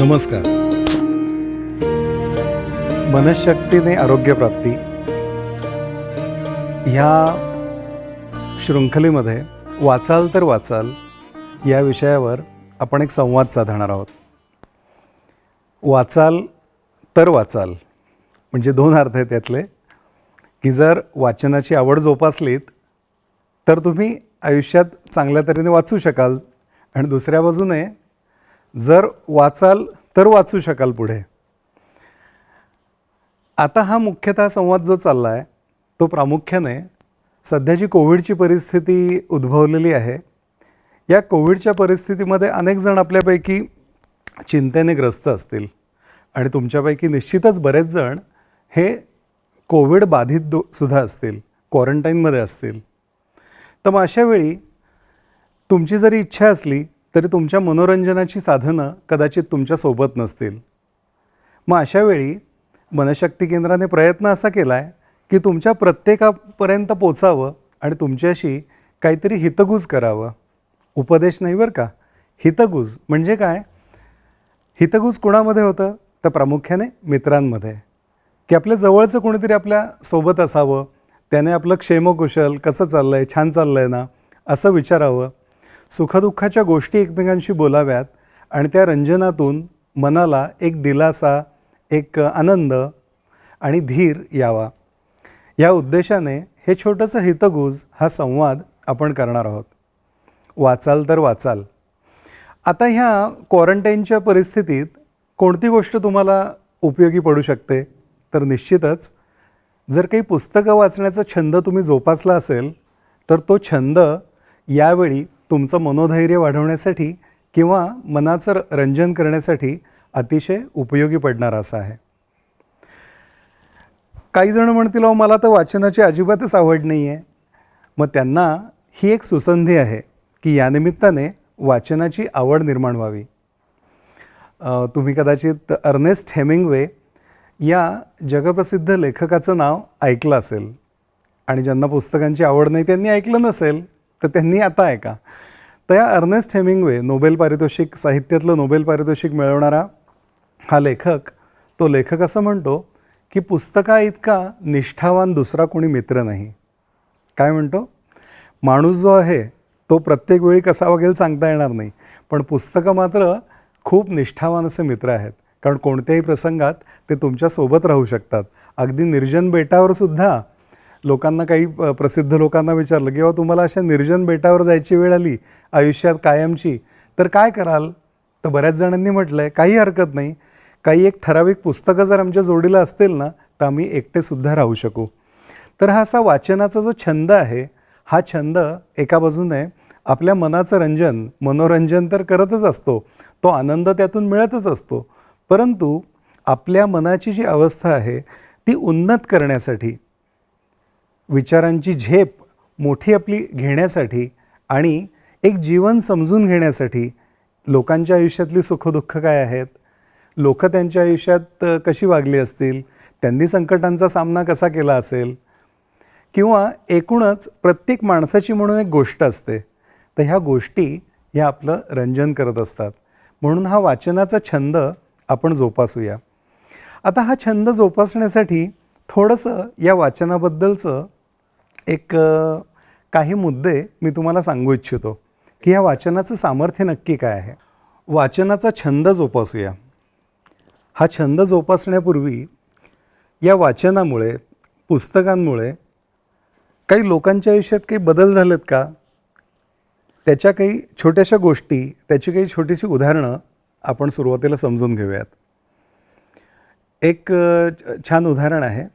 नमस्कार. मनशक्तीने आरोग्यप्राप्ती ह्या शृंखलेमध्ये वाचाल तर वाचाल या विषयावर आपण एक संवाद साधणार आहोत. वाचाल तर वाचाल म्हणजे दोन अर्थ आहेत त्यातले, की जर वाचनाची आवड जोपासलीत तर तुम्ही आयुष्यात चांगल्या तऱ्हेने वाचू शकाल, आणि दुसऱ्या बाजूने जर वाचाल तर वाचू शकाल पुढे. आता हा मुख्यतः संवाद जो चालला आहे तो प्रामुख्याने सध्याची कोविडची परिस्थिती उद्भवलेली आहे. या कोविडच्या परिस्थितीमध्ये अनेक जण आपल्यापैकी चिंतेने ग्रस्त असतील, आणि तुमच्यापैकी निश्चितच बरेच जण हे कोविड बाधित सुद्धा असतील, क्वारंटाईनमध्ये असतील. तर मग अशावेळी तुमची जरी इच्छा असली तरी तुमच्या मनोरंजनाची साधनं कदाचित तुमच्यासोबत नसतील. मग अशावेळी मनशक्ती केंद्राने प्रयत्न असा केला आहे की तुमच्या प्रत्येकापर्यंत पोचावं आणि तुमच्याशी काहीतरी हितगुज करावं. उपदेश नाही बरं का, हितगुज म्हणजे काय? हितगुज कुणामध्ये होतं? तर प्रामुख्याने मित्रांमध्ये, की आपल्या जवळचं कोणीतरी आपल्या सोबत असावं, त्याने आपलं क्षेमकुशल कसं चाललं आहे, छान चाललं आहे ना असं विचारावं, सुखदुःखाच्या गोष्टी एकमेकांशी बोलाव्यात, आणि त्या रंजनातून मनाला एक दिलासा, एक आनंद आणि धीर यावा. या उद्देशाने हे छोटंसं हितगुज हा संवाद आपण करणार आहोत. वाचाल तर वाचाल. आता ह्या क्वारंटाईनच्या परिस्थितीत कोणती गोष्ट तुम्हाला उपयोगी पडू शकते? तर निश्चितच जर काही पुस्तकं वाचण्याचा छंद तुम्ही जोपासला असेल तर तो छंद यावेळी तुमचं मनोधैर्य वाढवण्यासाठी किंवा मनाचं रंजन करण्यासाठी अतिशय उपयोगी पडणार असा आहे. काही जण म्हणतील अहो मला तर वाचनाची अजिबातच आवड नाही आहे. मग त्यांना ही एक सुसंधी आहे की या निमित्ताने वाचनाची आवड निर्माण व्हावी. तुम्ही कदाचित अर्नेस्ट हेमिंग्वे या जगप्रसिद्ध लेखकाचं नाव ऐकलं असेल, आणि ज्यांना पुस्तकांची आवड नाही त्यांनी ऐकलं नसेल, तर त्यांनी आता ऐका. तर या अर्नेस्ट हेमिंग्वे नोबेल पारितोषिक, साहित्यातलं नोबेल पारितोषिक मिळवणारा हा लेखक, तो लेखक असं म्हणतो की पुस्तका इतका निष्ठावान दुसरा कोणी मित्र नाही. काय म्हणतो? माणूस जो आहे तो प्रत्येक वेळी कसा वागेल सांगता येणार नाही, पण पुस्तकं मात्र खूप निष्ठावान असे मित्र आहेत, कारण कोणत्याही प्रसंगात ते तुमच्यासोबत राहू शकतात. अगदी निर्जन बेटावर सुद्धा लोकांना, काही प्रसिद्ध लोकांना विचारलं की तुम्हाला अशा निर्जन बेटावर जायची वेळ आली आयुष्यात कायमची, तर काय कराल? तर बऱ्याच जणांनी म्हटलं आहे काही हरकत नाही, काही एक ठराविक पुस्तकं जर आमच्या जोडीला असतील ना तर आम्ही एकटेसुद्धा राहू शकू. तर हा असा वाचनाचा जो छंद आहे, हा छंद एका बाजूने आपल्या मनाचं मनोरंजन तर करतच असतो, तो आनंद त्यातून मिळतच असतो, परंतु आपल्या मनाची जी अवस्था आहे ती उन्नत करण्यासाठी, विचारांची झेप मोठी आपली घेण्यासाठी आणि एक जीवन समजून घेण्यासाठी, लोकांच्या आयुष्यातली सुखदुःख काय आहेत, लोक त्यांच्या आयुष्यात कशी वागली असतील, त्यांनी संकटांचा सामना कसा केला असेल, किंवा एकूणच प्रत्येक माणसाची म्हणून एक गोष्ट असते, तर ह्या गोष्टी ह्या आपलं रंजन करत असतात. म्हणून हा वाचनाचा छंद आपण जोपासूया. आता हा छंद जोपासण्यासाठी थोडंसं या वाचनाबद्दलचं एक काही मुद्दे मी तुम्हाला सांगू इच्छितो की ह्या वाचनाचं सामर्थ्य नक्की काय आहे. वाचनाचा छंद जोपासूया. हा छंद जोपासण्यापूर्वी या वाचनामुळे, पुस्तकांमुळे काही लोकांच्या आयुष्यात काही बदल झालेत का, त्याच्या काही छोट्याशा गोष्टी, त्याची काही छोटीशी उदाहरणं आपण सुरुवातीला समजून घेऊयात. एक छान उदाहरण आहे.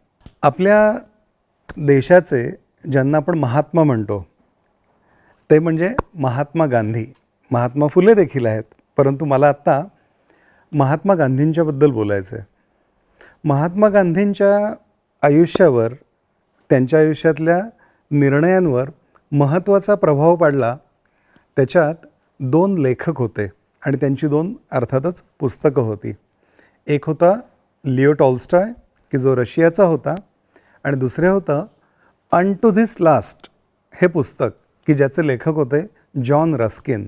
आपल्या देशाचे ज्यांना आपण महात्मा म्हणतो ते म्हणजे महात्मा गांधी. महात्मा फुले देखील आहेत, परंतु मला आत्ता महात्मा गांधींच्याबद्दल बोलायचं आहे. महात्मा गांधींच्या आयुष्यावर, त्यांच्या आयुष्यातल्या निर्णयांवर महत्त्वाचा प्रभाव पडला त्याच्यात 2 लेखक होते, आणि त्यांची 2 अर्थातच पुस्तकं होती. एक होता लिओ टॉल्स्टॉय की जो रशियाचा होता, आणि दुसरे होतं अनटू धिस लास्ट हे पुस्तक की ज्याचे लेखक होते जॉन रस्किन.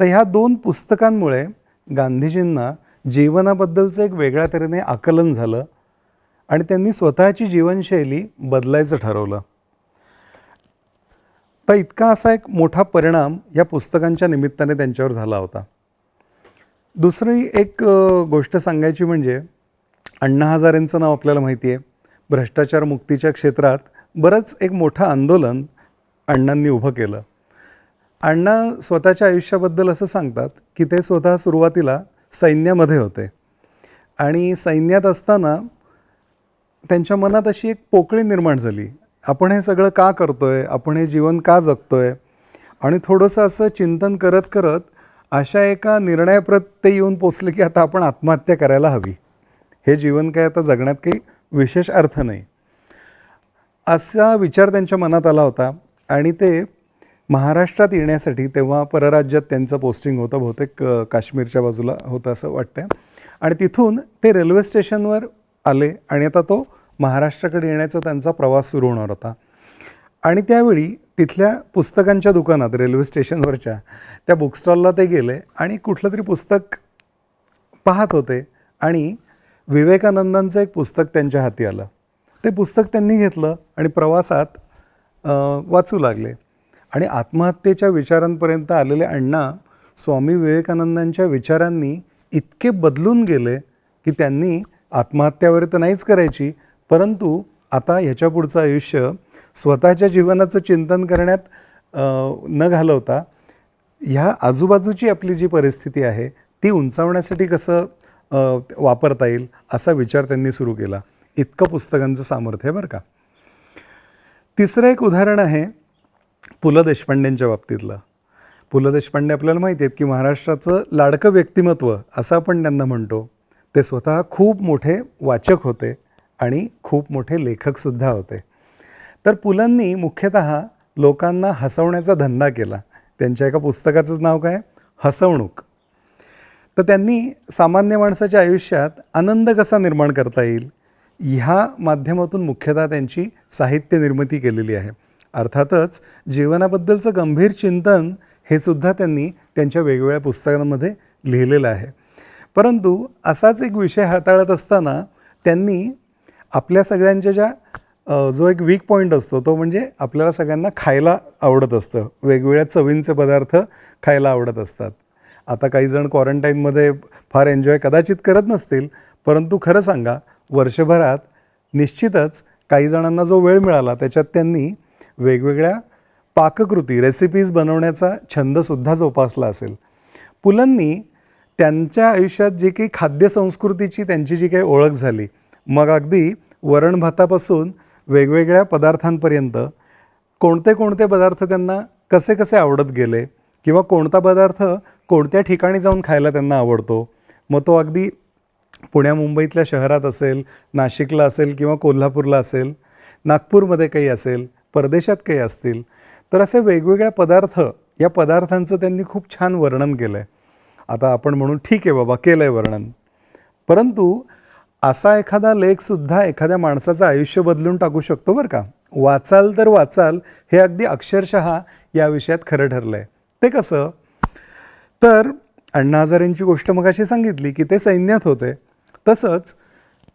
तर ह्या 2 पुस्तकांमुळे गांधीजींना जीवनाबद्दलचं एक वेगळ्या तऱ्हेने आकलन झालं आणि त्यांनी स्वतःची जीवनशैली बदलायचं ठरवलं. तर इतका असा एक मोठा परिणाम या पुस्तकांच्या निमित्ताने त्यांच्यावर झाला होता. दुसरी एक गोष्ट सांगायची म्हणजे अण्णा हजारेंचं नाव आपल्याला माहिती आहे. भ्रष्टाचार मुक्तीच्या क्षेत्रात बरंच एक मोठं आंदोलन अण्णांनी उभं केलं. अण्णा स्वतःच्या आयुष्याबद्दल असं सांगतात की ते स्वतः सुरुवातीला सैन्यामध्ये होते आणि सैन्यात असताना त्यांच्या मनात अशी एक पोकळी निर्माण झाली. आपण हे सगळं का करतोय, आपण हे जीवन का जगतोय, आणि थोडंसं असं चिंतन करत करत अशा एका निर्णयाप्रत ते येऊन पोचले की आता आपण आत्महत्या करायला हवी. हे जीवन काय आता जगण्यात काही विशेष अर्थ नाही, असा विचार त्यांच्या मनात आला होता. आणि ते महाराष्ट्रात येण्यासाठी, तेव्हा परराज्यात त्यांचं पोस्टिंग होतं, बहुतेक काश्मीरच्या बाजूला होतं असं वाटतं, आणि तिथून ते रेल्वे स्टेशनवर आले आणि आता तो महाराष्ट्राकडे येण्याचा त्यांचा प्रवास सुरू होणार होता. आणि त्यावेळी तिथल्या पुस्तकांच्या दुकानात, रेल्वे स्टेशनवरच्या त्या बुकस्टॉलला ते गेले आणि कुठलं तरी पुस्तक पाहत होते आणि विवेकानंदांचं एक पुस्तक त्यांच्या हाती आलं. ते पुस्तक त्यांनी घेतलं आणि प्रवासात वाचू लागले. आणि आत्महत्येच्या विचारांपर्यंत आलेले अण्णा स्वामी विवेकानंदांच्या विचारांनी इतके बदलून गेले की त्यांनी आत्महत्यावर तर नाहीच करायची, परंतु आता ह्याच्या पुढचं आयुष्य स्वतःच्या जीवनाचं चिंतन करण्यात न घालवता ह्या आजूबाजूची आपली जी परिस्थिती आहे ती उंचावण्यासाठी कसं वापरता येईल असा विचार त्यांनी सुरू केला. इतकं पुस्तकांचं सामर्थ्य आहे बरं का. तिसरं एक उदाहरण आहे पु ल देशपांडेंच्या बाबतीतलं. पु ल देशपांडे आपल्याला माहिती आहेत की महाराष्ट्राचं लाडकं व्यक्तिमत्व असं आपण त्यांना म्हणतो. ते स्वतः खूप मोठे वाचक होते आणि खूप मोठे लेखकसुद्धा होते. तर पुलंनी मुख्यतः लोकांना हसवण्याचा धंदा केला. त्यांच्या एका पुस्तकाचंच नाव काय, हसवणूक. तर त्यांनी सामान्य माणसाच्या आयुष्यात आनंद कसा निर्माण करता येईल ह्या माध्यमातून मुख्यतः त्यांची साहित्य निर्मिती केलेली आहे. अर्थातच जीवनाबद्दलचं गंभीर चिंतन हे सुद्धा त्यांनी त्यांच्या वेगवेगळ्या पुस्तकांमध्ये लिहिलेलं आहे. परंतु असाच एक विषय हाताळत असताना त्यांनी आपल्या सगळ्यांच्या जो एक वीक पॉईंट असतो तो म्हणजे आपल्याला सगळ्यांना खायला आवडत असतं, वेगवेगळ्या चवींचे पदार्थ खायला आवडत असतात. आता काही जण क्वारंटाईनमध्ये फार एन्जॉय कदाचित करत नसतील, परंतु खरं सांगा वर्षभरात निश्चितच काही जणांना जो वेळ मिळाला त्याच्यात त्यांनी वेगवेगळ्या पाककृती, रेसिपीज बनवण्याचा छंदसुद्धा जोपासला असेल. पुलंनी त्यांच्या आयुष्यात जे काही खाद्यसंस्कृतीची त्यांची जी काही ओळख झाली, मग अगदी वरण भातापासून वेगवेगळ्या पदार्थांपर्यंत कोणते कोणते पदार्थ त्यांना कसे कसे आवडत गेले किंवा कोणता पदार्थ कोणत्या ठिकाणी जाऊन खायला त्यांना आवडतो, मग तो अगदी पुण्या मुंबईतल्या शहरात असेल, नाशिकला असेल किंवा कोल्हापूरला असेल, नागपूरमध्ये काही असेल, परदेशात काही असतील, तर असे वेगवेगळ्या पदार्थ, या पदार्थांचं त्यांनी खूप छान वर्णन केलं आहे. आता आपण म्हणून ठीक आहे बाबा केलं आहे वर्णन, परंतु असा एखादा लेखसुद्धा एखाद्या माणसाचं आयुष्य बदलून टाकू शकतो बरं का. वाचाल तर वाचाल हे अगदी अक्षरशः या विषयात खरं ठरलं आहे. ते कसं, तर अण्णा हजारेंची गोष्ट मगाशी सांगितली की ते सैन्यात होते. तसंच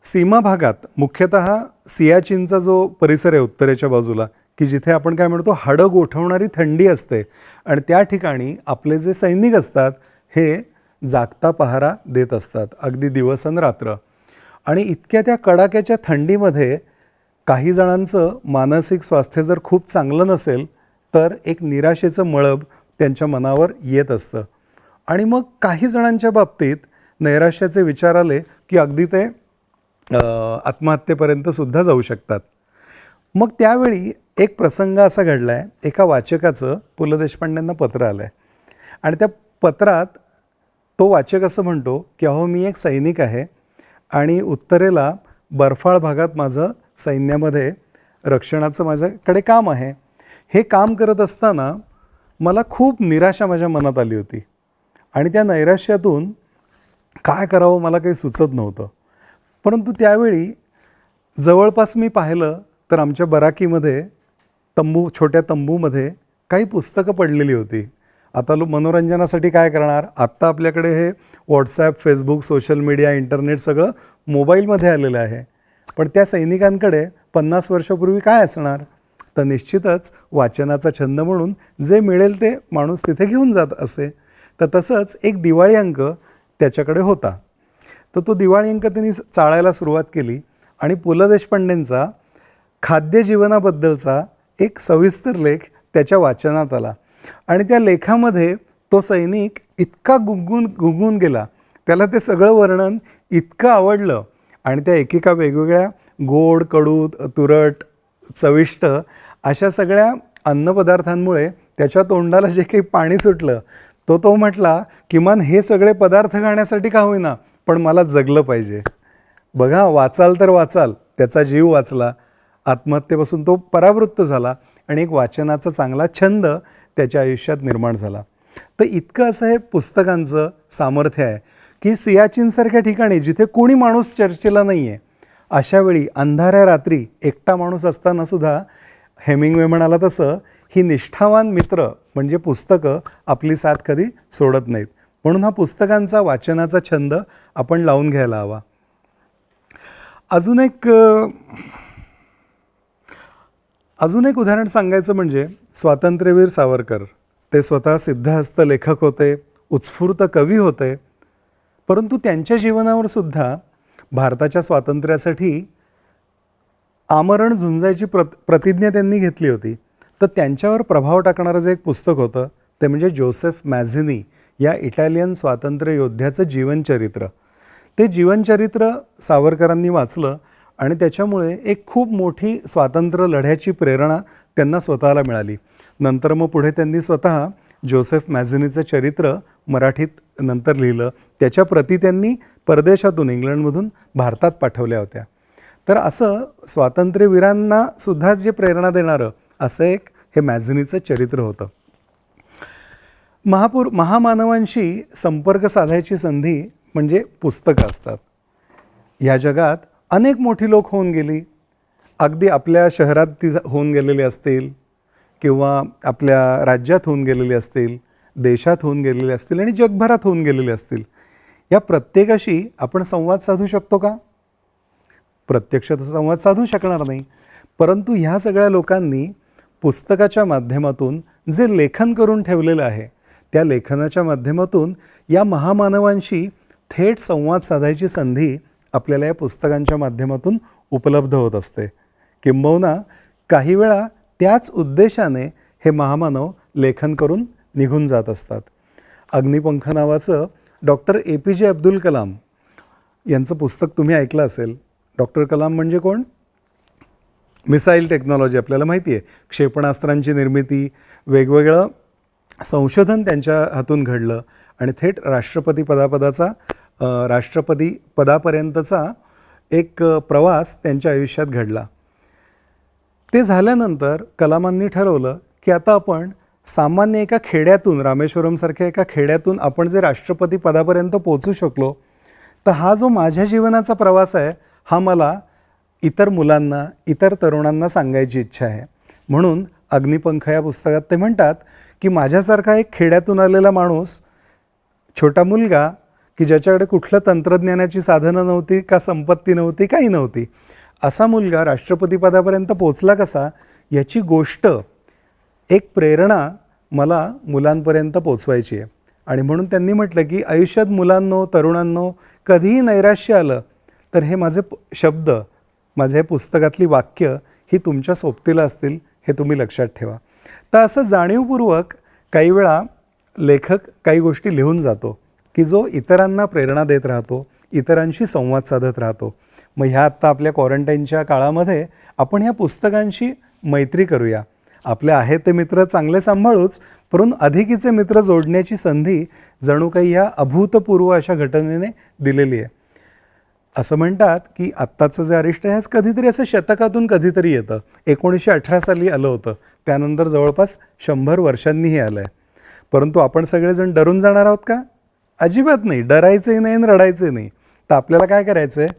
सीमा भागात मुख्यतः सियाचीनचा जो परिसर आहे उत्तरेच्या बाजूला, की जिथे आपण काय म्हणतो हाडं गोठवणारी थंडी असते, आणि त्या ठिकाणी आपले जे सैनिक असतात हे जागता पहारा देत असतात अगदी दिवसरात्र. आणि इतक्या त्या कडाक्याच्या थंडीमध्ये काही जणांचं मानसिक स्वास्थ्य जर खूप चांगलं नसेल तर एक निराशेचं मळब त्यांच्या मनावर येत असतं. आणि मग काही जणांच्या बाबतीत नैराश्याचे विचार आले की अगदी ते आत्महत्येपर्यंत सुद्धा जाऊ शकतात. मग त्यावेळी एक प्रसंग असा घडला आहे, एका वाचकाचं पु ल देशपांडेंना पत्र आलं आहे आणि त्या पत्रात तो वाचक असं म्हणतो की अहो मी एक सैनिक आहे आणि उत्तरेला बर्फाळ भागात माझं सैन्यामध्ये रक्षणाचं माझ्याकडे काम आहे. हे काम करत असताना मला खूप निराशा माझ्या मनात आली होती आणि त्या नैराश्यातून काय करावं मला काही सुचत नव्हतं. परंतु त्यावेळी जवळपास मी पाहिलं तर आमच्या बराकीमध्ये छोट्या तंबूमध्ये काही पुस्तकं पडलेली होती. आता मनोरंजनासाठी काय करणार? आत्ता आपल्याकडे हे WhatsApp, Facebook, social media, internet सगळं मोबाईलमध्ये आलेलं आहे. पण त्या सैनिकांकडे 50 वर्षापूर्वी काय असणार? तर निश्चितच वाचनाचा छंद म्हणून जे मिळेल ते माणूस तिथे घेऊन जात असे. तर तसंच एक दिवाळी अंक त्याच्याकडे होता. तर तो दिवाळी अंक त्यांनी चाळायला सुरुवात केली आणि पु ल देशपांडेंचा खाद्य जीवनाबद्दलचा एक सविस्तर लेख त्याच्या वाचनात आला आणि त्या लेखामध्ये तो सैनिक इतका गुंगून गेला, त्याला ते सगळं वर्णन इतकं आवडलं आणि त्या एकेका वेगवेगळ्या गोड, कडू, तुरट, चविष्ट अशा सगळ्या अन्नपदार्थांमुळे त्याच्या तोंडाला जे काही पाणी सुटलं, तो म्हटला, किमान हे सगळे पदार्थ खाण्यासाठी का होईना, पण मला जगलं पाहिजे. बघा, वाचाल तर वाचाल, त्याचा जीव वाचला, आत्महत्येपासून तो परावृत्त झाला आणि एक वाचनाचा चांगला छंद त्याच्या आयुष्यात निर्माण झाला. तर इतकं असं हे पुस्तकांचं सामर्थ्य आहे की सियाचीनसारख्या ठिकाणी जिथे कोणी माणूस चर्चेला नाही आहे, अशावेळी अंधाऱ्या रात्री एकटा माणूस असतानासुद्धा हेमिंग्वे म्हणाला तसं ही निष्ठावान मित्र म्हणजे पुस्तकं आपली साथ कधी सोडत नाहीत. म्हणून हा पुस्तकांचा वाचनाचा छंद आपण लावून घ्यायला हवा. अजून एक उदाहरण सांगायचं म्हणजे स्वातंत्र्यवीर सावरकर. ते स्वतः सिद्धहस्त लेखक होते, उत्स्फूर्त कवी होते, परंतु त्यांच्या जीवनावर सुद्धा भारताच्या स्वातंत्र्यासाठी आमरण झुंजायची प्रतिज्ञा त्यांनी घेतली होती. तर त्यांच्यावर प्रभाव टाकणारं जे एक पुस्तक होतं ते म्हणजे जोसेफ मॅझिनी या इटालियन स्वातंत्र्य योद्ध्याचं जीवनचरित्र. ते जीवनचरित्र सावरकरांनी वाचलं आणि त्याच्यामुळे एक खूप मोठी स्वातंत्र्य लढ्याची प्रेरणा त्यांना स्वतःला मिळाली. नंतर मग पुढे त्यांनी स्वतः जोसेफ मॅझिनीचं चरित्र मराठीत नंतर लिहिलं. त्याच्या प्रती त्यांनी परदेशातून, इंग्लंडमधून भारतात पाठवल्या होत्या. तर असं स्वातंत्र्यवीरांना सुद्धा जे प्रेरणा देणारं असं एक हे मॅझिनीचं चरित्र होतं. महामानवांशी संपर्क साधायची संधी म्हणजे पुस्तकं असतात. ह्या जगात अनेक मोठी लोक होऊन गेली, अगदी आपल्या शहरात ती होऊन गेलेली असतील किंवा आपल्या राज्यात होऊन गेलेली असतील, देशात होऊन गेलेले असतील आणि जगभरात होऊन गेलेले असतील. या प्रत्येकाशी आपण संवाद साधू शकतो का? प्रत्यक्ष संवाद साधू शकणार नाही. परंतु ह्या सगळ्या लोकांनी पुस्तकाच्या माध्यमातून जे लेखन करून ठेवलेलं आहे, त्या लेखनाच्या माध्यमातून या महामानवांशी थेट संवाद साधायची संधी आपल्याला या पुस्तकांच्या माध्यमातून उपलब्ध होत असते. किंबहुना काही वेळा त्याच उद्देशाने हे महामानव लेखन करून निघून जात असतात. अग्निपंख नावाचं डॉक्टर APJ अब्दुल कलाम यांचं पुस्तक तुम्ही ऐकलं असेल. डॉक्टर कलाम म्हणजे कोण? मिसाईल टेक्नॉलॉजी आपल्याला माहिती आहे, क्षेपणास्त्रांची निर्मिती, वेगवेगळं संशोधन त्यांच्या हातून घडलं आणि थेट राष्ट्रपती पदापर्यंतचा एक प्रवास त्यांच्या आयुष्यात घडला. ते झाल्यानंतर कलामांनी ठरवलं की आता आपण सामान्य एका खेड्यातून, रामेश्वरमसारख्या एका खेड्यातून आपण जे राष्ट्रपती पदापर्यंत पोचू शकलो, तर हा जो माझ्या जीवनाचा प्रवास आहे हा मला इतर मुलांना, इतर तरुणांना सांगायची इच्छा आहे. म्हणून अग्निपंख या पुस्तकात ते म्हणतात की माझ्यासारखा एक खेड्यातून आलेला माणूस, छोटा मुलगा की ज्याच्याकडे कुठलं तंत्रज्ञानाची साधनं नव्हती, का संपत्ती नव्हती, काही नव्हती, असा मुलगा राष्ट्रपतीपदापर्यंत पोचला कसा, याची गोष्ट, एक प्रेरणा मला मुलांपर्यंत पोचवायची आहे. आणि म्हणून त्यांनी म्हटलं की आयुष्यात मुलांनो, तरुणांनो, कधीही नैराश्य आलं तर हे माझे शब्द, माझे पुस्तकातली वाक्य ही तुमच्या सोबतीला असतील, हे तुम्ही लक्षात ठेवा. तर असं जाणीवपूर्वक काही वेळा लेखक काही गोष्टी लिहून जातो की जो इतरांना प्रेरणा देत राहतो, इतरांशी संवाद साधत राहतो. मग ह्या आत्ता आपल्या क्वारंटाईनच्या काळामध्ये आपण ह्या पुस्तकांशी मैत्री करूया. आपले आहे ते मित्र चांगले सांभाळूच, परंतु अधिकीचे मित्र जोडण्याची संधी जणू काही ह्या अभूतपूर्व अशा घटनेने दिलेली आहे. असं म्हणतात की आत्ताचं जे अरिष्ट आहे कधीतरी असं शतकातून कधीतरी येतं. 1918 साली आलं होतं, त्यानंतर जवळपास 100 वर्षांनी हे आलं आहे. परंतु आपण सगळेजण डरून जाणार आहोत का? अजिबात नाही. डरायचंही नाही आणि रडायचंही नाही. तर आपल्याला काय करायचं आहे,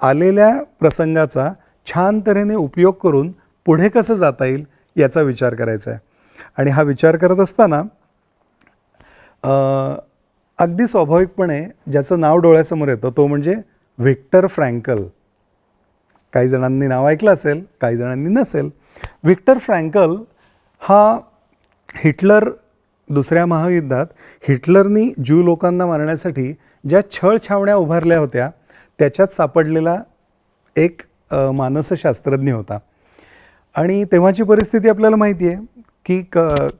आलेल्या प्रसंगाचा छान तऱ्हेने उपयोग करून पुढे कसं जाता येईल याचा विचार करायचा आहे. आणि हा विचार करत असताना अगदी स्वाभाविकपणे ज्याचं नाव डोळ्यासमोर येतं तो म्हणजे व्हिक्टर फ्रँकल. काही जणांनी नाव ऐकलं असेल, काही जणांनी नसेल. व्हिक्टर फ्रँकल हा हिटलर, दुसऱ्या महायुद्धात हिटलरनी ज्यू लोकांना मारण्यासाठी ज्या छळछावण्या उभारल्या होत्या त्याच्यात सापडलेला एक मानसशास्त्रज्ञ होता. आणि तेव्हाची परिस्थिती आपल्याला माहिती आहे की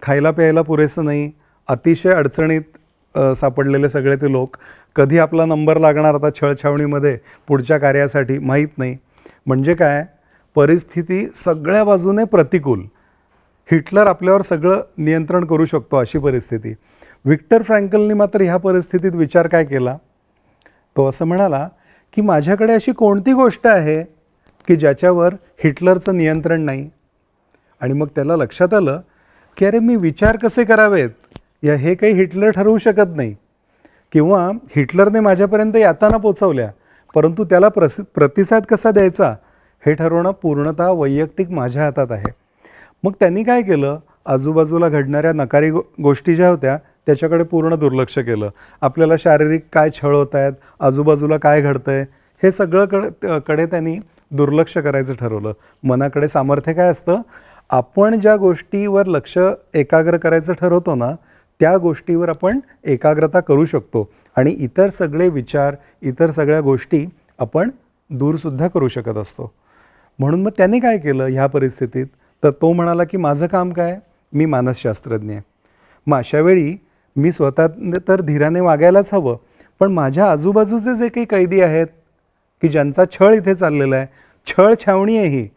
खायला प्यायला पुरेसं नाही, अतिशय अडचणीत सापडलेले सगळे ते लोक. कधी आपला नंबर लागणार आता छळछावणीमध्ये पुढच्या कार्यासाठी माहीत नाही. म्हणजे काय, परिस्थिती सगळ्या बाजूने प्रतिकूल. हिटलर आपल्यावर सगळं नियंत्रण करू शकतो अशी परिस्थिती. व्हिक्टर फ्रँकलनी मात्र ह्या परिस्थितीत विचार काय केला, तो असं म्हणाला की माझ्याकडे अशी कोणती गोष्ट आहे की ज्याच्यावर हिटलरचं नियंत्रण नाही. आणि मग त्याला लक्षात आलं की अरे मी विचार कसे करावेत हे काही हिटलर ठरवू शकत नाही, किंवा हिटलरने माझ्यापर्यंत यातना पोचवल्या परंतु त्याला प्रतिसाद कसा द्यायचा हे ठरवणं पूर्णतः वैयक्तिक माझ्या हातात आहे. मग त्यांनी काय केलं, आजूबाजूला घडणाऱ्या नकारी गोष्टी ज्या होत्या त्याच्याकडे पूर्ण दुर्लक्ष केलं. आपल्याला शारीरिक काय छळ होत आहेत, आजूबाजूला काय घडतं आहे हे सगळं कडे त्यांनी दुर्लक्ष करायचं ठरवलं. मनाकडे सामर्थ्य काय असतं, आपण ज्या गोष्टीवर लक्ष एकाग्र करायचं ठरवतो ना त्या गोष्टीवर आपण एकाग्रता करू शकतो आणि इतर सगळे विचार, इतर सगळ्या गोष्टी आपण दूरसुद्धा करू शकत असतो. म्हणून मग त्याने काय केलं ह्या परिस्थितीत, तर तो म्हणाला की माझं काम काय, मी मानसशास्त्रज्ञ आहे. मग अशावेळी मी स्वतः तर धीराने वागायलाच हवं, पण माझ्या आजूबाजूचे जे काही कैदी आहेत की ज्यांचा छळ इथे चाललेला आहे, छळ छावणी आहे ही,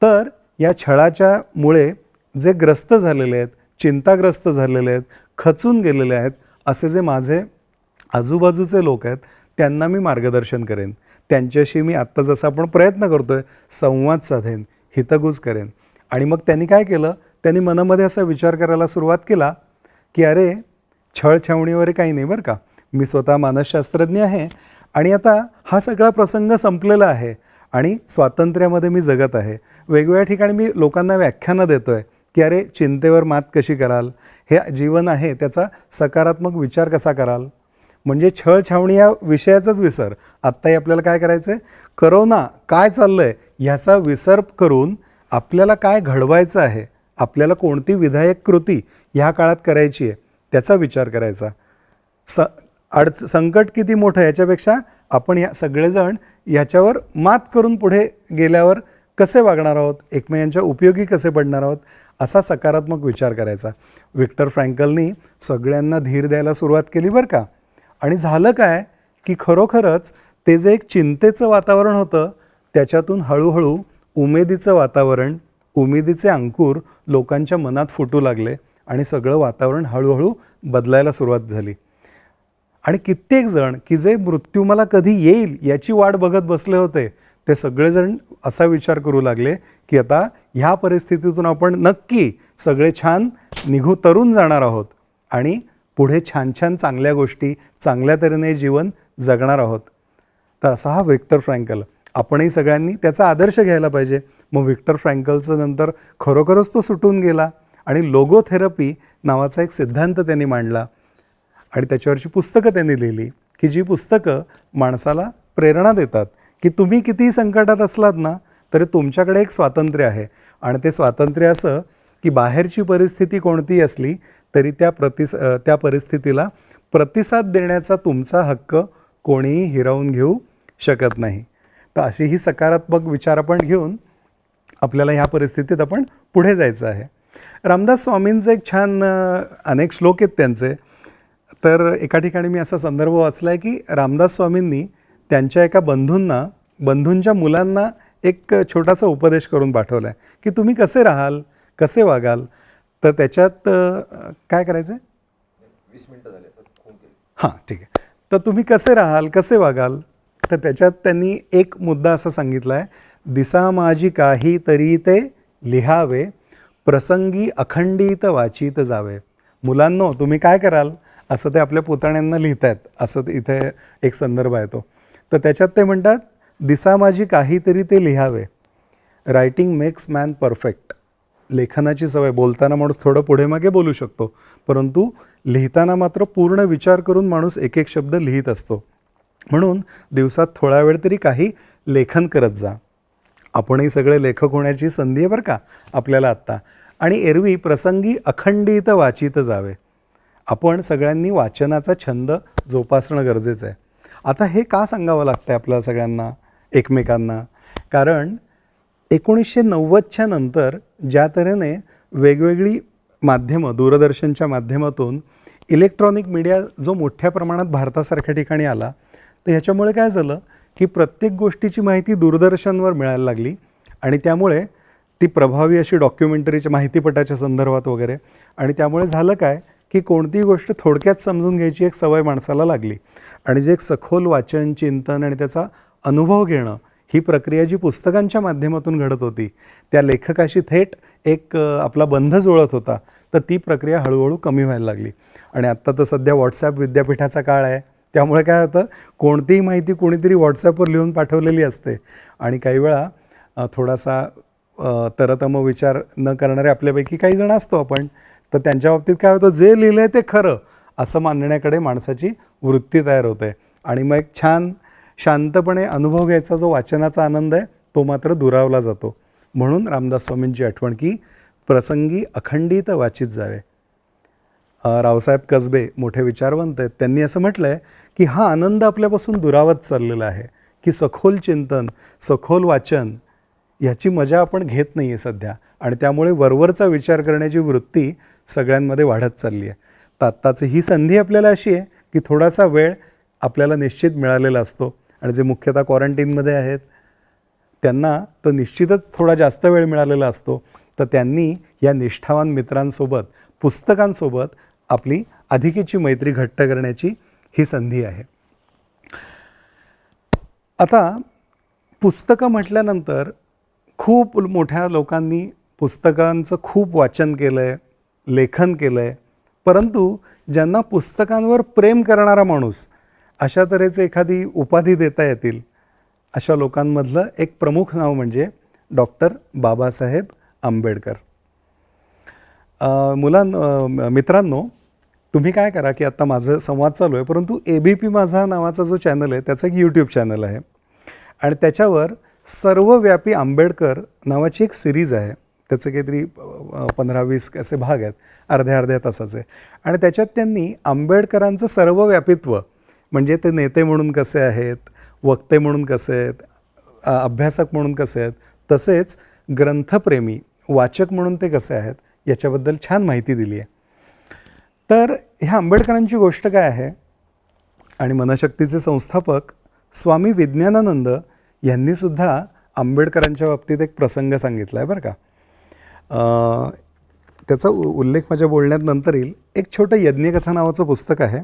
तर या छळाच्या मुळे जे ग्रस्त झालेले आहेत, चिंताग्रस्त झालेले आहेत, खचून गेलेले आहेत, असे जे माझे आजूबाजूचे लोक आहेत त्यांना मी मार्गदर्शन करेन. त्यांच्याशी मी आत्ता जसं आपण प्रयत्न करतो आहे संवाद साधेन, हितगुज करेन. आणि मग त्यांनी काय केलं, त्यांनी मनामध्ये असा विचार करायला सुरुवात केला की अरे छळछावणीवर काही नाही बरं का, मी स्वतः मानसशास्त्रज्ञ आहे आणि आता हा सगळा प्रसंग संपलेला आहे आणि स्वातंत्र्यामध्ये मी जगत आहे. वेगवेगळ्या ठिकाणी मी लोकांना व्याख्यानं देतो आहे की अरे चिंतेवर मात कशी कराल, हे जीवन आहे त्याचा सकारात्मक विचार कसा कराल. म्हणजे छळछावणी या विषयाचाच विसर, आत्ताही आपल्याला काय करायचं आहे, करोना काय चाललं आहे ह्याचा विसर करून आपल्याला काय घडवायचं आहे, आपल्याला कोणती विधायक कृती ह्या काळात करायची आहे त्याचा विचार करायचा. संकट किती मोठं याच्यापेक्षा आपण या सगळेजण याच्यावर मात करून पुढे गेल्यावर कसे वागणार आहोत, एकमेकांच्या उपयोगी कसे पडणार आहोत, असा सकारात्मक विचार करायचा. व्हिक्टर फ्रँकलनी सगळ्यांना धीर द्यायला सुरुवात केली बरं का. आणि झालं काय की खरोखरच ते जे एक चिंतेचं वातावरण होतं त्याच्यातून हळूहळू उमेदीचं वातावरण, उमेदीचे अंकुर लोकांच्या मनात फुटू लागले आणि सगळं वातावरण हळूहळू बदलायला सुरुवात झाली. आणि कित्येक जण की जे मृत्यू मला कधी येईल याची वाट बघत बसले होते ते सगळेजण असा विचार करू लागले की आता ह्या परिस्थितीतून आपण नक्की सगळे छान तरून जाणार आहोत आणि पुढे छान छान चांगल्या गोष्टी, चांगल्या तऱ्हेने जीवन जगणार आहोत. तर असा हा व्हिक्टर फ्रँकल, आपणही सगळ्यांनी त्याचा आदर्श घ्यायला पाहिजे. मग व्हिक्टर फ्रँकलचं नंतर खरोखरच तो सुटून गेला आणि लोगोथेरपी नावाचा एक सिद्धांत त्यांनी मांडला आणि त्याच्यावरची पुस्तकं त्यांनी लिहिली की जी पुस्तकं माणसाला प्रेरणा देतात की तुम्ही कितीही संकटात असलात ना तरी तुमच्याकडे एक स्वातंत्र्य आहे. आणि ते स्वातंत्र्य असं की बाहेरची परिस्थिती कोणतीही असली तरी त्या परिस्थितीला प्रतिसाद देण्याचा तुमचा हक्क कोणीही हिरावून घेऊ शकत नाही. तर अशी ही सकारात्मक विचार आपण घेऊन आपल्याला ह्या परिस्थितीत आपण पुढे जायचं आहे. रामदास स्वामींचे एक छान अनेक श्लोक आहेत त्यांचे. तर एका ठिकाणी मी असा संदर्भ वाचला आहे की रामदास स्वामींनी त्यांच्या एका बंधूंच्या मुलांना एक छोटासा उपदेश करून पाठवला आहे की तुम्ही कसे राहाल, कसे वागाल. तर त्याच्यात काय करायचं आहे, 20 मिनिटं झाले हां ठीक आहे. तर तुम्ही कसे राहाल, कसे वागाल, तर त्याच्यात त्यांनी एक मुद्दा असा सांगितला आहे, दिसा माझी काही तरी ते लिहावे, प्रसंगी अखंडित वाचित जावे. मुलांनो तुम्ही काय कराल असं ते आपल्या पुतण्यांना लिहित आहेत, असं इथे एक संदर्भ आहे तो. तर त्याच्यात ते म्हणतात दिसा माझी काहीतरी ते लिहावे, रायटिंग मेक्स मॅन परफेक्ट. लेखनाची सवय, बोलताना माणूस थोडं पुढे मागे बोलू शकतो परंतु लिहिताना मात्र पूर्ण विचार करून माणूस एक एक शब्द लिहित असतो. म्हणून दिवसात थोडा वेळ तरी काही लेखन करत जा. आपणही सगळे लेखक होण्याची संधी आहे बरं का आपल्याला आत्ता. आणि एरवी प्रसंगी अखंडित वाचित जावे. आपण सगळ्यांनी वाचनाचा छंद जोपासणं गरजेचं आहे. आता हे का सांगावं लागतं आहे आपल्याला सगळ्यांना एकमेकांना? कारण 1990च्या नंतर ज्या तऱ्हेने वेगवेगळी माध्यमं, दूरदर्शनच्या माध्यमातून इलेक्ट्रॉनिक मीडिया जो मोठ्या प्रमाणात भारतासारख्या ठिकाणी आला, तर ह्याच्यामुळे काय झालं की प्रत्येक गोष्टीची माहिती दूरदर्शनवर मिळायला लागली. आणि त्यामुळे ती प्रभावी अशी डॉक्युमेंटरीच्या माहितीपटाच्या संदर्भात वगैरे. आणि त्यामुळे झालं काय की कोणतीही गोष्ट थोडक्यात समजून घ्यायची एक सवय माणसाला लागली. आणि जे एक सखोल वाचन, चिंतन आणि त्याचा अनुभव घेणं, ही प्रक्रिया जी पुस्तकांच्या माध्यमातून घडत होती, त्या लेखकाशी थेट एक आपला बंध जुळत होता, तर ती प्रक्रिया हळूहळू कमी व्हायला लागली. आणि आत्ता तर सध्या व्हॉट्सॲप विद्यापीठाचा काळ आहे. त्यामुळे काय होतं, कोणतीही माहिती कोणीतरी व्हॉट्सॲपवर लिहून पाठवलेली असते. आणि काही वेळा थोडासा तरतम विचार न करणारे आपल्यापैकी काही जण असतो आपण, तर त्यांच्या बाबतीत काय होतं, जे लिहिलं आहे ते खरं असं मानण्याकडे माणसाची वृत्ती तयार होते. आणि मग एक छान शांतपणे अनुभव घ्यायचा जो वाचनाचा आनंद आहे तो मात्र दुरावला जातो. म्हणून रामदास स्वामींची आठवण की प्रसंगी अखंडित वाचित जावे. रावसाहेब कसबे मोठे विचारवंत आहेत, त्यांनी असं म्हटलं आहे की हा आनंद आपल्यापासून दुरावत चाललेला आहे, की सखोल चिंतन, सखोल वाचन ह्याची मजा आपण घेत नाही आहे सध्या. आणि त्यामुळे वरवरचा विचार करण्याची वृत्ती सगळ्यांमध्ये वाढत चालली आहे. तर आत्ताची ही संधी आपल्याला अशी आहे की थोडासा वेळ आपल्याला निश्चित मिळालेला असतो. आणि जे मुख्यतः क्वारंटीनमध्ये आहेत त्यांना तर निश्चितच थोडा जास्त वेळ मिळालेला असतो. तर त्यांनी या निष्ठावान मित्रांसोबत, पुस्तकांसोबत आपली अधिकेची मैत्री घट्ट करण्याची ही संधी आहे. आता पुस्तकं म्हटल्यानंतर खूप मोठ्या लोकांनी पुस्तकांचं खूप वाचन केलं आहे, लेखन केलं आहे. परंतु ज्यांना पुस्तकांवर प्रेम करणारा माणूस, अशा तऱ्हेचे एखादी उपाधी देता येतील अशा लोकांमधलं एक प्रमुख नाव म्हणजे डॉक्टर बाबासाहेब आंबेडकर. मित्रांनो, तुम्ही काय करा की आत्ता माझं संवाद चालू आहे, परंतु ABP माझा नावाचा जो चॅनल आहे त्याचं एक यूट्यूब चॅनल आहे. आणि त्याच्यावर सर्वव्यापी आंबेडकर नावाची एक सिरीज आहे. त्याचे काहीतरी 15-20 असे भाग आहेत, अर्ध्या तासाचे. आणि त्याच्यात त्यांनी आंबेडकरांचं सर्वव्यापित्व, म्हणजे ते नेते म्हणून कसे आहेत, वक्ते म्हणून कसे आहेत, अभ्यासक म्हणून कसे आहेत, तसेच ग्रंथप्रेमी वाचक म्हणून ते कसे आहेत, याच्याबद्दल छान माहिती दिली आहे. तर ह्या आंबेडकरांची गोष्ट काय आहे, आणि मनशक्तीचे संस्थापक स्वामी विज्ञानानंद यांनीसुद्धा आंबेडकरांच्या बाबतीत एक प्रसंग सांगितला आहे बरं का. त्याचा उल्लेख माझ्या बोलण्यात नंतर येईल. एक छोटं यज्ञकथा नावाचं पुस्तक आहे.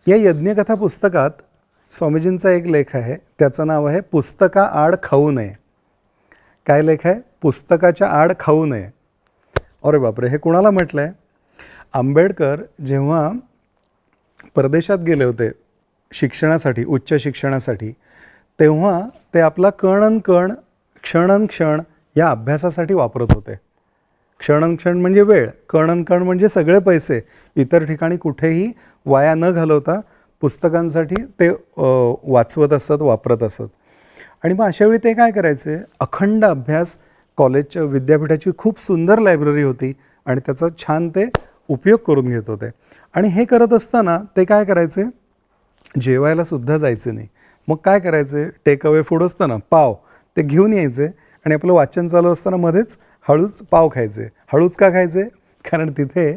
या यज्ञकथा पुस्तकात स्वामीजींचा एक लेख आहे, त्याचं नाव आहे पुस्तका आड खाऊ नये. काय लेख आहे? पुस्तकाच्या आड खाऊ नये. अरे बापरे, हे कुणाला म्हटलं आहे? आंबेडकर जेव्हा परदेशात गेले होते शिक्षणासाठी, उच्च शिक्षणासाठी, तेव्हा ते आपला कण क्षण या अभ्यासासाठी वापरत होते. क्षण म्हणजे वेळ, कण म्हणजे सगळे पैसे इतर ठिकाणी कुठेही वाया न घालवता पुस्तकांसाठी ते वाचवत असत, वापरत असत. आणि मग अशावेळी ते काय करायचे, अखंड अभ्यास. कॉलेजच्या विद्यापीठाची खूप सुंदर लायब्ररी होती आणि त्याचा छान ते उपयोग करून घेत होते. आणि हे करत असताना ते काय करायचे, जेवायला सुद्धा जायचे नाही. मग काय करायचे, टेक अवे फूड असतं ना, पाव, ते घेऊन यायचे आणि आपलं वाचन चालू असताना मध्येच हळूच पाव खायचे. हळूच का खायचे? कारण तिथे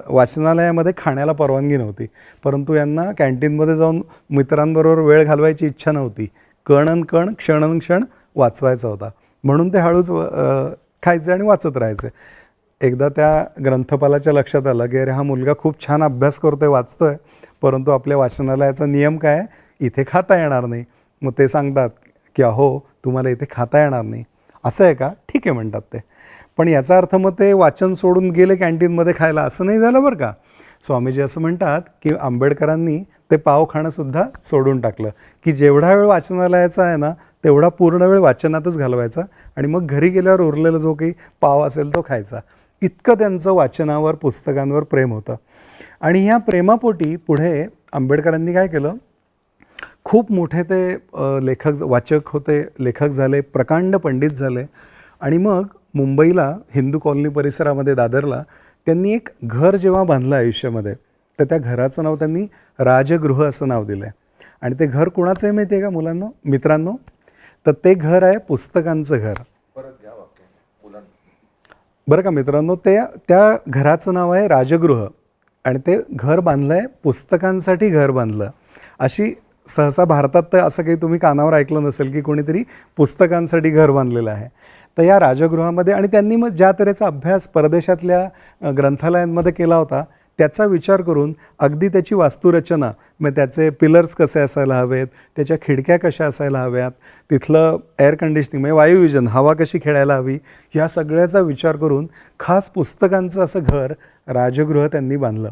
वाचनालयामध्ये खाण्याला परवानगी नव्हती. परंतु यांना कॅन्टीनमध्ये जाऊन मित्रांबरोबर वेळ घालवायची इच्छा नव्हती. क्षण वाचवायचा होता. म्हणून ते हळूच खायचे आणि वाचत राहायचे. एकदा त्या ग्रंथपालाच्या लक्षात आलं की अरे, हा मुलगा खूप छान अभ्यास करतोय, वाचतोय, परंतु आपल्या वाचनालयाचा नियम काय आहे, इथे खाता येणार नाही. मग ते सांगतात की अहो, तुम्हाला इथे खाता येणार नाही. असं आहे का? ठीक आहे म्हणतात ते. पण याचा अर्थ मग ते वाचन सोडून गेले कॅन्टीनमध्ये खायला, असं नाही झालं बरं का. स्वामीजी असं म्हणतात की आंबेडकरांनी ते पाव खाणंसुद्धा सोडून टाकलं, की जेवढा वेळ वाचनालयाचा आहे ना, तेवढा पूर्ण वेळ वाचनातच घालवायचा आणि मग घरी गेल्यावर उरलेला जो काही पाव असेल तो खायचा. इतकं त्यांचं वाचनावर, पुस्तकांवर प्रेम होतं. आणि ह्या प्रेमापोटी पुढे आंबेडकरांनी काय केलं, खूप मोठे ते लेखक, वाचक होते, लेखक झाले, प्रकांड पंडित झाले. आणि मग मुंबईला हिंदू कॉलनी परिसरामध्ये, दादरला त्यांनी एक घर जेव्हा बांधलं आयुष्यामध्ये, तर त्या घराचं नाव त्यांनी राजगृह असं नाव दिलं आहे. आणि ते घर कोणाचं आहे माहिती आहे का मुलांनो, मित्रांनो? तर ते घर आहे पुस्तकांचं घर. बरं का मित्रांनो, त्या घराचं नाव आहे राजगृह. आणि ते घर बांधलं आहे, पुस्तकांसाठी घर बांधलं. अशी सहसा भारतात तर असं काही तुम्ही कानावर ऐकलं नसेल की कोणीतरी पुस्तकांसाठी घर बांधलेलं आहे. तर या राजगृहामध्ये, आणि त्यांनी मग ज्या तऱ्हेचा अभ्यास परदेशातल्या ग्रंथालयांमध्ये केला होता त्याचा विचार करून अगदी त्याची वास्तुरचना, मग त्याचे पिलर्स कसे असायला हवेत, त्याच्या खिडक्या कशा असायला हव्यात, तिथलं एअर कंडिशनिंग म्हणजे वायुविजन, हवा कशी खेळायला हवी, ह्या सगळ्याचा विचार करून खास पुस्तकांचं असं घर, राजगृह त्यांनी बांधलं.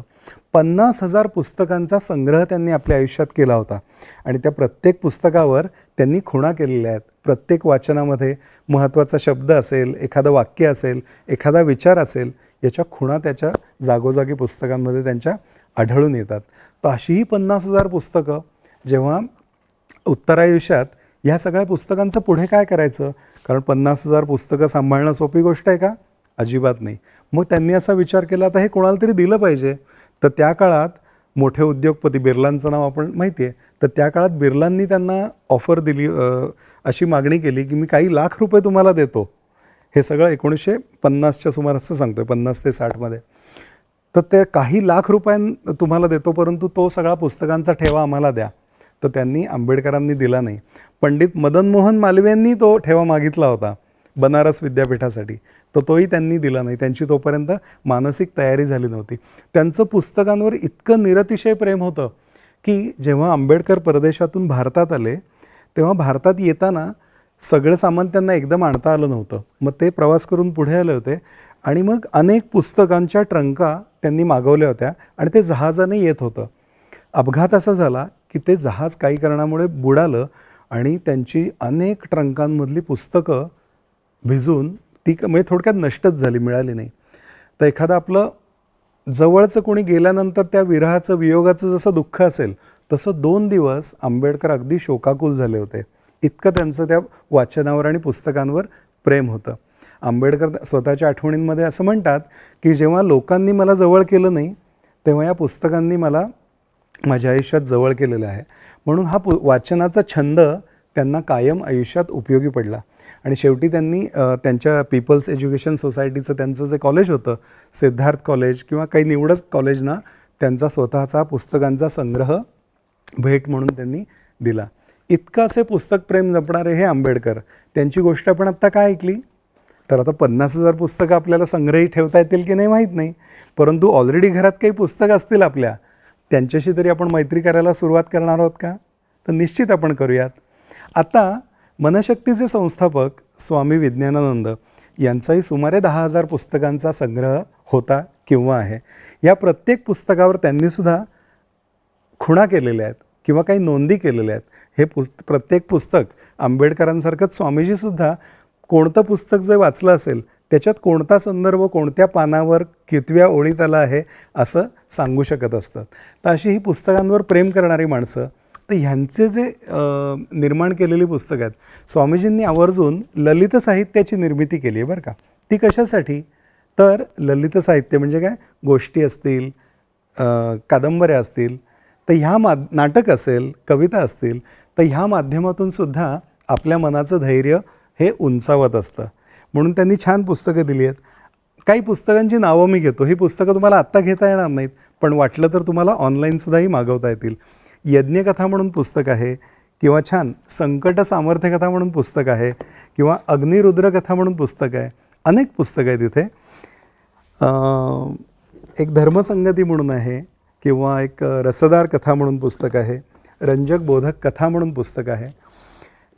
50,000 पुस्तकांचा संग्रह त्यांनी आपल्या आयुष्यात केला होता. आणि त्या प्रत्येक पुस्तकावर त्यांनी खुणा केलेल्या आहेत. प्रत्येक वाचनामध्ये महत्त्वाचा शब्द असेल, एखादं वाक्य असेल, एखादा विचार असेल, याच्या खुणा त्याच्या जागोजागी पुस्तकांमध्ये त्यांच्या आढळून येतात. तर अशीही 50,000 पुस्तकं. जेव्हा उत्तरायुष्यात ह्या सगळ्या पुस्तकांचं पुढे काय करायचं, कारण 50,000 पुस्तकं सांभाळणं सोपी गोष्ट आहे का? अजिबात नाही. मग त्यांनी असा विचार केला, आता हे कोणाला तरी दिलं पाहिजे. तर त्या काळात मोठे उद्योगपती, बिर्लांचं नाव आपण माहिती आहे, तर त्या काळात बिर्लांनी त्यांना ऑफर दिली, अशी मागणी केली की मी काही लाख रुपये तुम्हाला देतो. हे सगळं 1950च्या सुमारासचं सांगतोय, 50 ते 60मध्ये. तर ते काही लाख रुपये तुम्हाला देतो, परंतु तो सगळा पुस्तकांचा ठेवा आम्हाला द्या. तर त्यांनी, आंबेडकरांनी दिला नाही. पंडित मदन मोहन मालवीयांनी तो ठेवा मागितला होता बनारस विद्यापीठासाठी, तर तोही त्यांनी दिला नाही. त्यांची तोपर्यंत मानसिक तयारी झाली नव्हती. त्यांचं पुस्तकांवर इतकं निरतिशय प्रेम होतं की जेव्हा आंबेडकर परदेशातून भारतात आले, तेव्हा भारतात येताना सगळं सामान त्यांना एकदम आणता आलं नव्हतं. मग ते प्रवास करून पुढे आले होते आणि मग अनेक पुस्तकांच्या ट्रंका त्यांनी मागवल्या होत्या आणि ते जहाजाने येत होतं. अपघात असा झाला की ते जहाज काही कारणामुळे बुडालं आणि त्यांची अनेक ट्रंकांमधली पुस्तकं भिजून ती म्हणजे थोडक्यात नष्टच झाली, मिळाली नाही. तर एखादं आपलं जवळचं कोणी गेल्यानंतर त्या विरहाचं, वियोगाचं जसं दुःख असेल, तसं 2 दिवस आंबेडकर अगदी शोकाकुल झाले होते. इतकं त्यांचं त्या वाचनावर आणि पुस्तकांवर प्रेम होतं. आंबेडकर स्वतःच्या आठवणींमध्ये असं म्हणतात की जेव्हा लोकांनी मला जवळ केलं नाही, तेव्हा या पुस्तकांनी मला माझ्या आयुष्यात जवळ केलेलं आहे. म्हणून हा वाचनाचा छंद त्यांना कायम आयुष्यात उपयोगी पडला. आणि शेवटी त्यांनी त्यांच्या पीपल्स एज्युकेशन सोसायटीचं त्यांचं जे कॉलेज होतं, सिद्धार्थ कॉलेज किंवा काही निवडक कॉलेजना, त्यांचा स्वतःचा पुस्तकांचा संग्रह भेट म्हणून त्यांनी दिला. इतकं असे पुस्तकप्रेम जपणारे हे आंबेडकर, त्यांची गोष्ट आपण आत्ता काय ऐकली, तर आता 50,000 पुस्तकं आपल्याला संग्रही ठेवता येतील की नाही माहीत नाही, परंतु ऑलरेडी घरात काही पुस्तकं असतील आपल्या, त्यांच्याशी तरी आपण मैत्री करायला सुरुवात करणार आहोत का? तर निश्चित आपण करूयात. आता मनशक्तीचे संस्थापक स्वामी विज्ञानानंद यांचाही सुमारे 10,000 पुस्तकांचा संग्रह होता किंवा आहे. या प्रत्येक पुस्तकावर त्यांनीसुद्धा खुणा केलेल्या आहेत किंवा काही नोंदी केलेल्या आहेत. हे प्रत्येक पुस्तक आंबेडकरांसारखंच स्वामीजीसुद्धा कोणतं पुस्तक जे वाचलं असेल त्याच्यात कोणता संदर्भ कोणत्या पानावर कितव्या ओळीत आला आहे असं सांगू शकत असतात. तर अशी ही पुस्तकांवर प्रेम करणारी माणसं, तर ह्यांचे जे निर्माण केलेली पुस्तकं आहेत, स्वामीजींनी आवर्जून ललित साहित्याची निर्मिती केली आहे बरं का. ती कशासाठी, तर ललित साहित्य म्हणजे काय, गोष्टी असतील, कादंबऱ्या असतील, तर ह्या नाटक असेल, कविता असतील, तर ह्या माध्यमातून सुद्धा आपल्या मनाचं धैर्य हे उंचावत असतं. म्हणून त्यांनी छान पुस्तकं दिली आहेत. काही पुस्तकांची नावं मी घेतो. ही पुस्तकं तुम्हाला आत्ता घेता येणार नाहीत, पण वाटलं तर तुम्हाला ऑनलाईनसुद्धाही मागवता येतील. यज्ञकथा म्हणून पुस्तक आहे, किंवा छान संकट सामर्थ्यकथा म्हणून पुस्तक आहे, किंवा अग्निरुद्रकथा म्हणून पुस्तक आहे. अनेक पुस्तकं आहेत इथे. एक धर्मसंगती म्हणून आहे, किंवा एक रसदार कथा म्हणून पुस्तक आहे, रंजक बोधक कथा म्हणून पुस्तक आहे.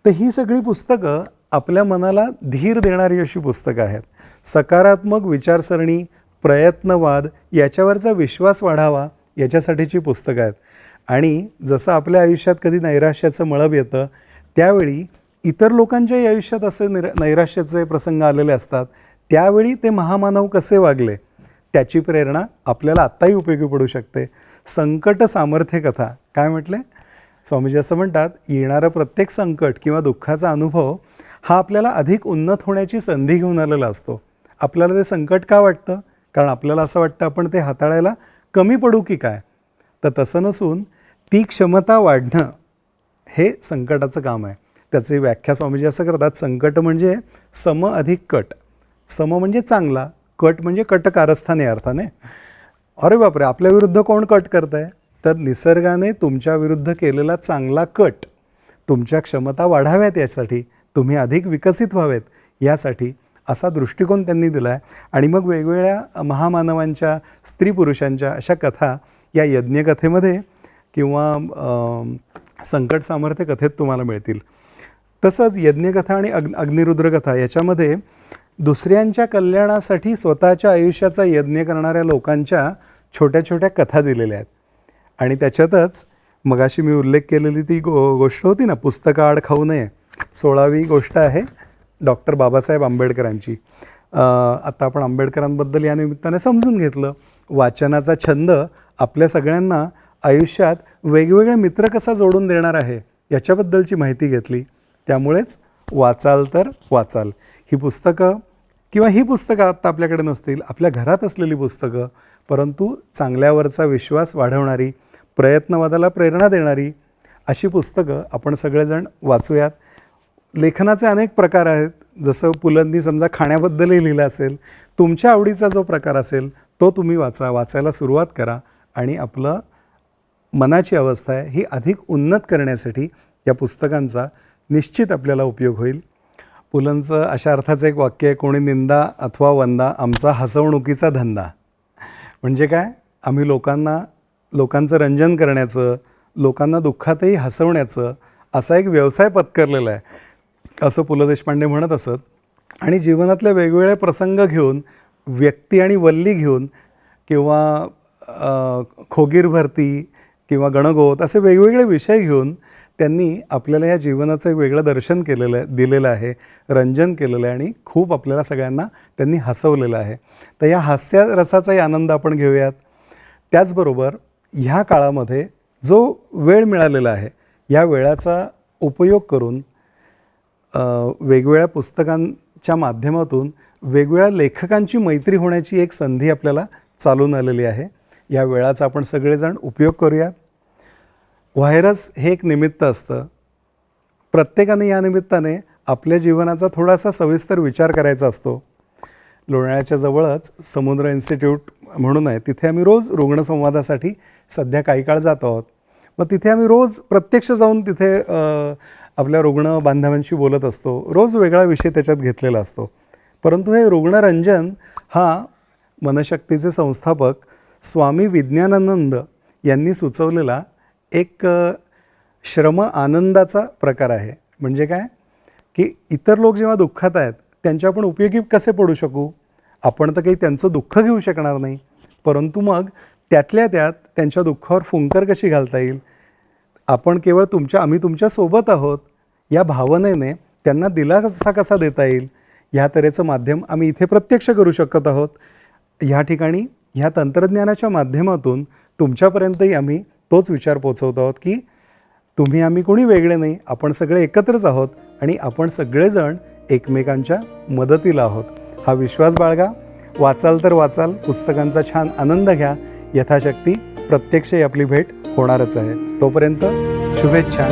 तर ही सगळी पुस्तकं आपल्या मनाला धीर देणारी अशी पुस्तकं आहेत. सकारात्मक विचारसरणी, प्रयत्नवाद याच्यावरचा विश्वास वाढावा याच्यासाठीची पुस्तकं आहेत. आणि जसं आपल्या आयुष्यात कधी नैराश्याचं मळब येतं, त्यावेळी इतर लोकांच्याही आयुष्यात असे नैराश्याचे प्रसंग आलेले असतात. त्यावेळी ते महामानव कसे वागले त्याची प्रेरणा आपल्याला आत्ताही उपयोगी पडू शकते. संकट सामर्थ्य कथा काय म्हटले? स्वामीजी असं म्हणतात, येणारं प्रत्येक संकट किंवा दुःखाचा अनुभव हा आपल्याला अधिक उन्नत होण्याची संधी घेऊन आलेला असतो. आपल्याला ते संकट का वाटतं? कारण आपल्याला असं वाटतं आपण ते हाताळायला कमी पडू की काय. तर तसं नसून ती क्षमता वाढणं हे संकटाचं काम आहे. त्याची व्याख्या स्वामीजी असं करतात, संकट म्हणजे सम अधिक कट. सम म्हणजे चांगला, कट म्हणजे कट कारस्थान या अर्थाने. अरे बापरे, आपल्या विरुद्ध कोण कट करत आहे? तर निसर्गाने तुमच्या विरुद्ध केलेला चांगला कट तुमच्या क्षमता वाढाव्यात यासाठी, तुम्ही अधिक विकसित व्हावेत यासाठी असा दृष्टिकोन त्यांनी दिला आहे. आणि मग वेगवेगळ्या महामानवांच्या, स्त्री पुरुषांच्या अशा कथा या यज्ञकथेमध्ये किंवा संकट सामर्थ्य कथेत तुम्हाला मिळतील. तसंच यज्ञकथा आणि अग्निरुद्रकथा याच्यामध्ये दुसऱ्यांच्या कल्याणासाठी स्वतःच्या आयुष्याचा यज्ञ करणाऱ्या लोकांच्या छोट्या छोट्या कथा दिलेल्या आहेत. आणि त्याच्यातच मगाशी मी उल्लेख केलेली ती गोष्ट होती ना, पुस्तकं आड खाऊ नये, 16वी गोष्ट आहे डॉक्टर बाबासाहेब आंबेडकरांची. आता आपण आंबेडकरांबद्दल या निमित्ताने समजून घेतलं. वाचनाचा छंद आपल्या सगळ्यांना आयुष्यात वेगवेगळे मित्र कसा जोडून देणार आहे याच्याबद्दलची माहिती घेतली. त्यामुळेच वाचाल तर वाचाल ही पुस्तकं, किंवा ही पुस्तकं आत्ता आपल्याकडे नसतील, आपल्या घरात असलेली पुस्तकं, परंतु चांगल्यावरचा विश्वास वाढवणारी, प्रयत्नवादाला प्रेरणा देणारी अशी पुस्तकं आपण सगळेजण वाचूयात. लेखनाचे अनेक प्रकार आहेत. जसं पुलंनी समजा खाण्याबद्दलही लिहिलं असेल, तुमच्या आवडीचा जो प्रकार असेल तो तुम्ही वाचायला सुरुवात करा. आणि आपलं मनाची अवस्था आहे ही अधिक उन्नत करण्यासाठी या पुस्तकांचा निश्चित आपल्याला उपयोग होईल. पुलंचं अशा अर्थाचं एक वाक्य आहे, कोणी निंदा अथवा वंदा आमचा हसवणुकीचा धंदा. म्हणजे काय? आम्ही लोकांचं रंजन करण्याचं, लोकांना दुःखातही हसवण्याचं असा एक व्यवसाय पत्करलेला आहे असं पु ल देशपांडे म्हणत असत. आणि जीवनातले वेगवेगळे प्रसंग घेऊन, व्यक्ती आणि वल्ली घेऊन, किंवा खोगीर भरती किंवा गणगोत असे वेगवेगळे विषय घेऊन त्यांनी आपल्याला या जीवनाचं एक वेगळं दर्शन दिलेलं आहे, रंजन केलेलं आहे आणि खूप आपल्याला सगळ्यांना त्यांनी हसवलेलं आहे. तर या हास्यरसाचाही आनंद आपण घेऊयात. त्याचबरोबर ह्या काळामध्ये जो वेळ मिळालेला आहे या वेळाचा उपयोग करून वेगवेगळ्या पुस्तकांच्या माध्यमातून वेगवेगळ्या लेखकांची मैत्री होण्याची एक संधी आपल्याला चालून आलेली आहे. या वेळाचा आपण सगळेजण उपयोग करूयात. व्हायरस हे एक निमित्त असतं. प्रत्येकाने या निमित्ताने आपल्या जीवनाचा थोडासा सविस्तर विचार करायचा असतो. लोणाळ्याच्या जवळच समुद्र इन्स्टिट्यूट म्हणून आहे, तिथे आम्ही रोज रुग्णसंवादासाठी सध्या काही काळ जात आहोत. मग तिथे आम्ही रोज प्रत्यक्ष जाऊन तिथे आपल्या रुग्ण बांधवांशी बोलत असतो. रोज वेगळा विषय त्याच्यात घेतलेला असतो. परंतु हे रुग्णरंजन हा मनशक्तीचे संस्थापक स्वामी विज्ञानानंद यांनी सुचवलेला एक श्रम आनंदाचा प्रकार आहे. म्हणजे काय की इतर लोक जेव्हा दुःखात आहेत त्यांच्या आपण उपयोगी कसे पडू शकू? आपण तर काही त्यांचं दुःख घेऊ शकणार नाही, परंतु मग त्यातल्या त्यात त्यांच्या दुःखावर फुंकर कशी घालता येईल? आपण केवळ आम्ही तुमच्यासोबत आहोत या भावनेने त्यांना दिलासा कसा देता येईल ह्या तऱ्हेचं माध्यम आम्ही इथे प्रत्यक्ष करू शकत आहोत. ह्या ठिकाणी ह्या तंत्रज्ञानाच्या माध्यमातून तुमच्यापर्यंतही आम्ही तोच विचार पोचवत आहोत की आम्ही कोणी वेगळे नाही, आपण सगळे एकत्रच आहोत आणि आपण सगळेजण एकमेकांच्या मदतीला आहोत. हा विश्वास बाळगा. वाचाल तर वाचाल, पुस्तकांचा छान आनंद घ्या. यथाशक्ती प्रत्यक्षही आपली भेट होणारच आहे. तोपर्यंत शुभेच्छा.